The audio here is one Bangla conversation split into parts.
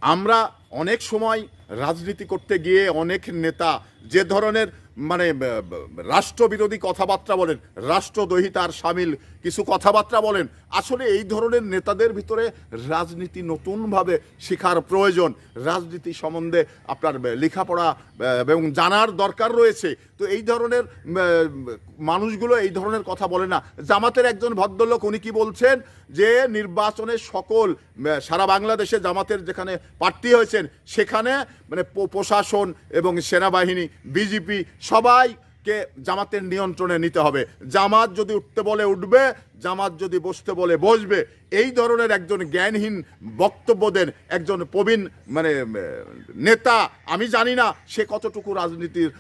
আমরা অনেক সময় রাজনীতি করতে গিয়ে অনেক নেতা যে ধরনের মানে রাষ্ট্রবিরোধী কথাবার্তা বলেন, রাষ্ট্রদ্রোহিতার সামিল কিছু কথাবার্তা বলেন, আসলে এই ধরনের নেতাদের ভিতরে রাজনীতি নতুনভাবে শেখার প্রয়োজন। রাজনীতি সম্বন্ধে আপনার লেখাপড়া এবং জানার দরকার রয়েছে। তো এই ধরনের মানুষগুলো এই ধরনের কথা বলে না। জামাতের একজন ভদ্রলোক উনি কি বলছেন যে নির্বাচনের সকল সারা বাংলাদেশে জামাতের যেখানে প্রার্থী হয়েছেন সেখানে মানে প্রশাসন এবং সেনাবাহিনী, বিজেপি সবাইকে জামাতের নিয়ন্ত্রণে নিতে হবে। জামাত যদি উঠতে বলে উঠবে, জামাত যদি বসতে বলে বসবে। এই ধরনের একজন জ্ঞানহীন বক্তব্য দেন একজন প্রবীণ মানে নেতা। আমি জানি না সে কতটুকু রাজনীতির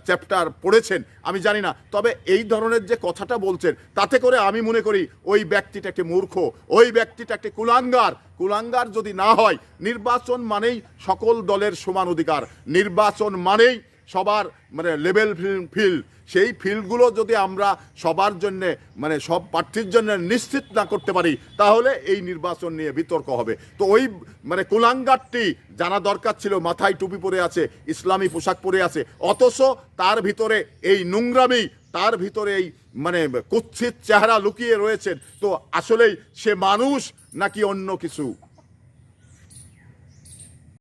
চ্যাপ্টার পড়েছেন, আমি জানি না। তবে এই ধরনের যে কথাটা বলছেন তাতে করে আমি মনে করি ওই ব্যক্তিটা একটি মূর্খ, ওই ব্যক্তিটা একটি কুলাঙ্গার। কুলাঙ্গার যদি না হয়, নির্বাচন মানেই সকল দলের সমান অধিকার, নির্বাচন মানেই সবার মানে লেভেল ফিল্ড। সেই ফিল্ডগুলো যদি আমরা সবার জন্যে মানে সব প্রার্থীর জন্য নিশ্চিত না করতে পারি তাহলে এই নির্বাচন নিয়ে বিতর্ক হবে। তো ওই মানে কুলাঙ্গারটি জানা দরকার ছিল, মাথায় টুপি পরে আছে, ইসলামী পোশাক পরে আছে, অথচ তার ভিতরে এই নোংরামি, তার ভিতরে এই মানে কুৎসিত চেহারা লুকিয়ে রয়েছেন। তো আসলেই সে মানুষ নাকি অন্য কিছু?